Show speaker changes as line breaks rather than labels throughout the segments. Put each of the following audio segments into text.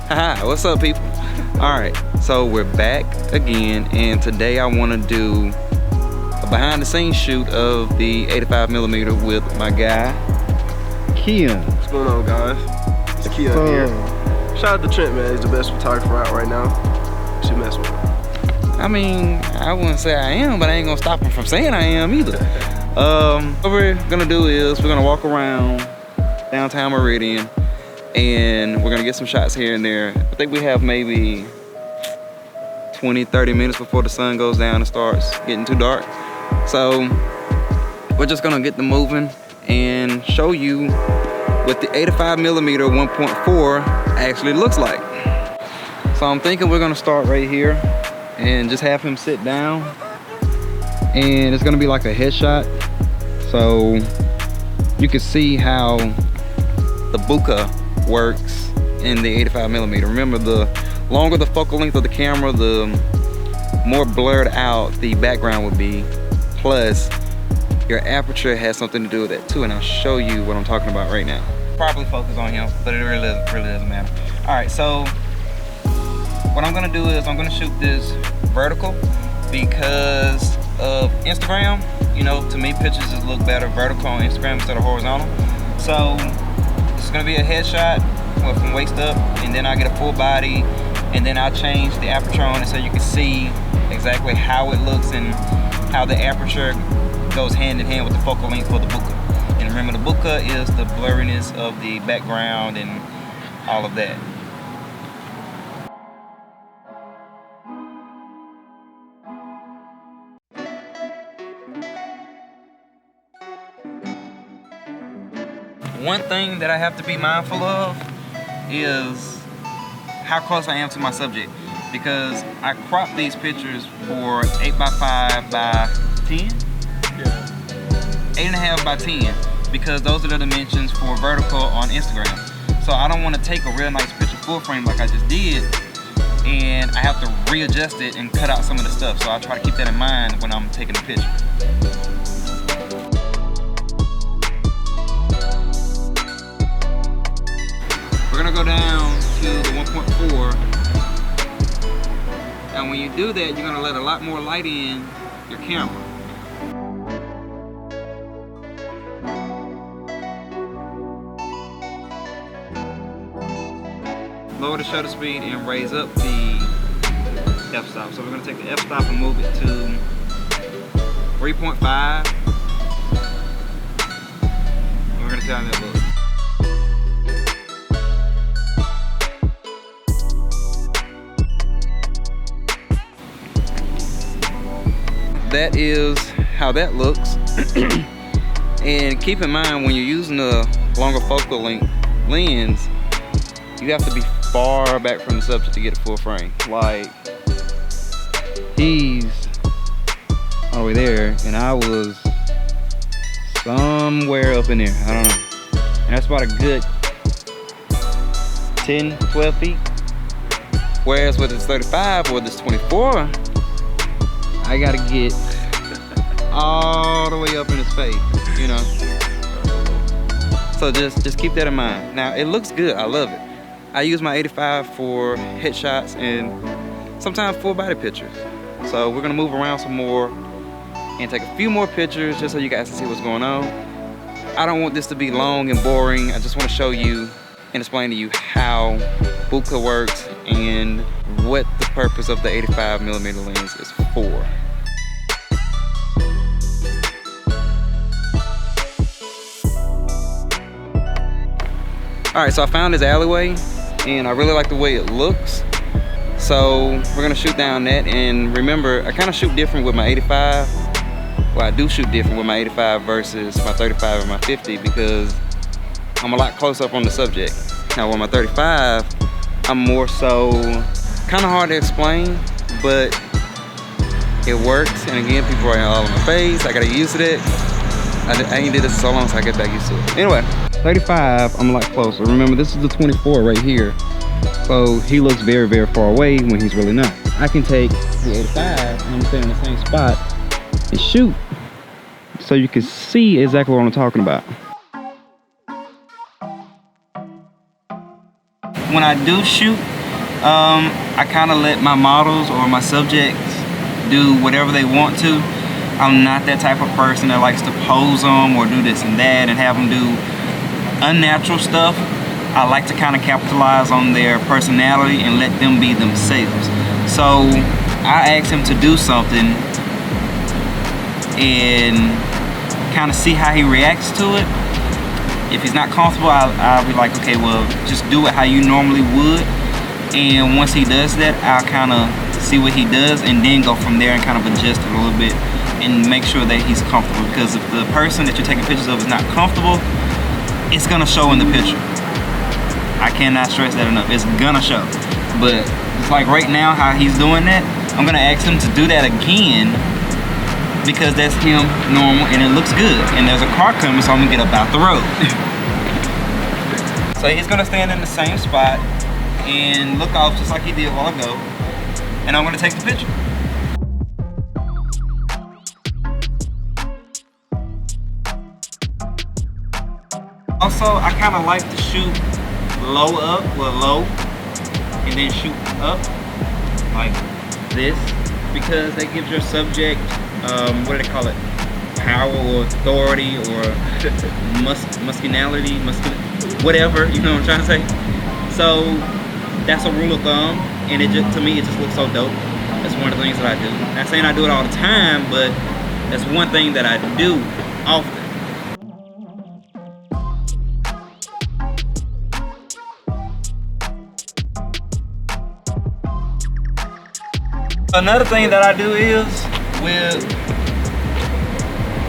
Haha, what's up, people? Alright, so we're back again, and today I want to do a behind the scenes shoot of the 85mm with my guy, Keyon.
What's going on, guys? It's Keyon here. Shout out to Trent, man. He's the best photographer out right now. You should mess with him.
I mean, I wouldn't say I am, but I ain't gonna stop him from saying I am either. What we're gonna do is we're gonna walk around downtown Meridian, and we're gonna get some shots here and there. I think we have maybe 20-30 minutes before the sun goes down and starts getting too dark. So we're just gonna get them moving and show you what the 85mm 1.4 actually looks like. So I'm thinking we're gonna start right here and just have him sit down, and it's gonna be like a headshot, so you can see how the bokeh works in the 85mm. Remember, the longer the focal length of the camera, the more blurred out the background would be. Plus, your aperture has something to do with that too, and I'll show you what I'm talking about right now. Probably focus on him, but it really doesn't matter. All right, so what I'm gonna do is I'm gonna shoot this vertical because of Instagram. You know, to me, pictures just look better vertical on Instagram instead of horizontal. So it's gonna be a headshot, well, from waist up, and then I get a full body, and then I'll change the aperture on it so you can see exactly how it looks and how the aperture goes hand in hand with the focal length for the bokeh. And remember, the bokeh is the blurriness of the background and all of that. One thing that I have to be mindful of is how close I am to my subject, because I crop these pictures for 8x5 by 10?
Yeah.
8.5 by 10, because those are the dimensions for vertical on Instagram. So I don't want to take a real nice picture full frame like I just did, and I have to readjust it and cut out some of the stuff. So I try to keep that in mind when I'm taking the picture. We're gonna go down to the 1.4, and when you do that, you're gonna let a lot more light in your camera. Lower the shutter speed and raise up the f-stop. So we're gonna take the f-stop and move it to 3.5. And we're gonna see how that looks. That is how that looks. And keep in mind, when you're using a longer focal length lens, you have to be far back from the subject to get a full frame. Like, he's all the way there, and I was somewhere up in there. I don't know. And that's about a good 10, 12 feet. Whereas with this 35 or this 24, I gotta get all the way up in his face, you know. So just keep that in mind. Now, it looks good, I love it. I use my 85 for headshots and sometimes full body pictures. So we're gonna move around some more and take a few more pictures just so you guys can see what's going on. I don't want this to be long and boring. I just want to show you and explain to you how bokeh works and what the purpose of the 85mm lens is for. Alright, so I found this alleyway and I really like the way it looks. So we're gonna shoot down that, and remember, I kind of shoot different with my 85. Well, I do shoot different with my 85 versus my 35 and my 50 because I'm a lot closer up on the subject. Now with my 35, I'm more so, kind of hard to explain, but it works. And again, people are all in my face. I gotta get used to that. I ain't did this so long, so I get back used to it. Anyway, 35, I'm a lot closer. Remember, this is the 24 right here. So he looks very, very far away when he's really not. I can take the 85 and I'm standing in the same spot and shoot, so you can see exactly what I'm talking about. when I do shoot, I kind of let my models or my subjects do whatever they want to. I'm not that type of person that likes to pose them or do this and that and have them do unnatural stuff. I like to kind of capitalize on their personality and let them be themselves. So I asked him to do something and kind of see how he reacts to it. If he's not comfortable, I'll be like, okay, well, just do it how you normally would. And once he does that, I'll kind of see what he does and then go from there and kind of adjust it a little bit and make sure that he's comfortable. Because if the person that you're taking pictures of is not comfortable, it's gonna show in the picture. I cannot stress that enough. It's gonna show. But it's like right now how he's doing that, I'm gonna ask him to do that again because that's him normal and it looks good. And there's a car coming, so I'm gonna get up out the road. So he's gonna stand in the same spot and look off just like he did a while ago. And I'm gonna take the picture. Also, I kind of like to shoot low up, and then shoot up like this because that gives your subject, what do they call it? Power or authority or muscularity, whatever, you know what I'm trying to say? So that's a rule of thumb, and it just, to me, it just looks so dope. That's one of the things that I do. Not saying I do it all the time, but that's one thing that I do often. Another thing that I do is with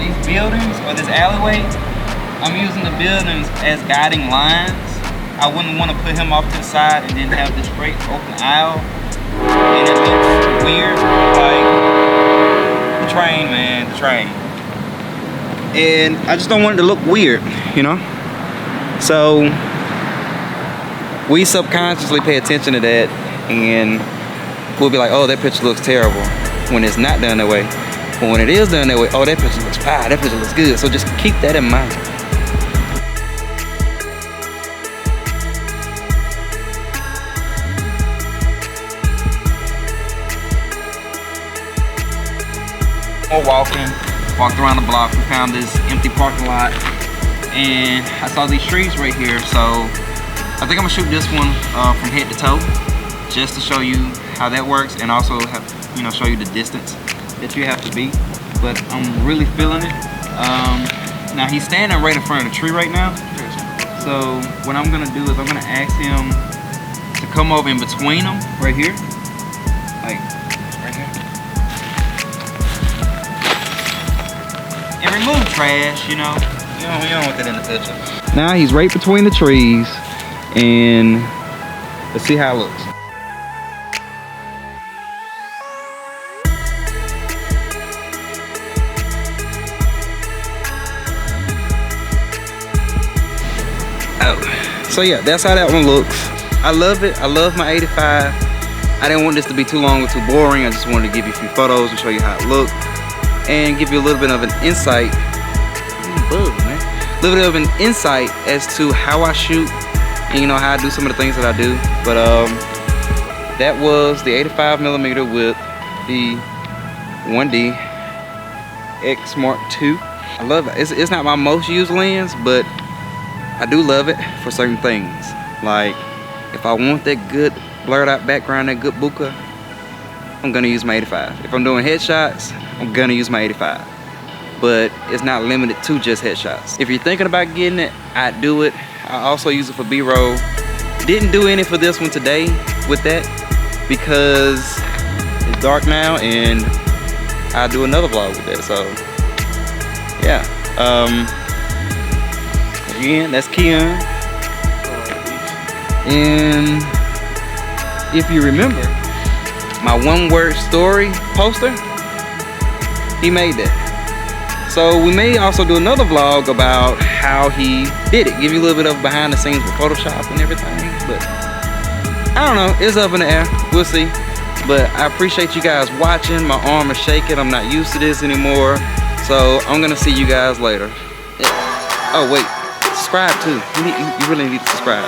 these buildings or this alleyway, I'm using the buildings as guiding lines. I wouldn't want to put him off to the side and then have this straight open aisle. And it looks weird, like the train, man, the train. And I just don't want it to look weird, you know? So we subconsciously pay attention to that and we'll be like, oh, that picture looks terrible when it's not done that way. But when it is done that way, oh, that picture looks fire, that picture looks good. So just keep that in mind. Walked around the block, we found this empty parking lot, and I saw these trees right here, so I think I'm gonna shoot this one from head to toe, just to show you how that works, and also have, you know, show you the distance that you have to be. But I'm really feeling it. Now he's standing right in front of the tree right now, so what I'm gonna do is I'm gonna ask him to come over in between them right here, like right here. And remove trash, you know. You don't want that in the picture. Now he's right between the trees, and let's see how it looks. Oh, so yeah, that's how that one looks. I love it. I love my 85. I didn't want this to be too long or too boring. I just wanted to give you a few photos and show you how it looked, and give you a little bit of an insight. A little bit of an insight as to how I shoot and, you know, how I do some of the things that I do. But that was the 85mm with the 1D X Mark II. I love it. It's not my most used lens, but I do love it for certain things. Like if I want that good blurred out background, that good bokeh, I'm gonna use my 85. If I'm doing headshots, I'm gonna use my 85. But it's not limited to just headshots. If you're thinking about getting it, I'd do it. I also use it for B-roll. Didn't do any for this one today with that because it's dark now, and I'll do another vlog with that. So yeah. Again, that's Keyon. And if you remember my one-word story poster, he made that. So we may also do another vlog about how he did it. Give you a little bit of behind the scenes with Photoshop and everything. But I don't know, it's up in the air. We'll see. But I appreciate you guys watching. My arm is shaking. I'm not used to this anymore. So I'm gonna see you guys later. Oh wait, subscribe too. You really need to subscribe.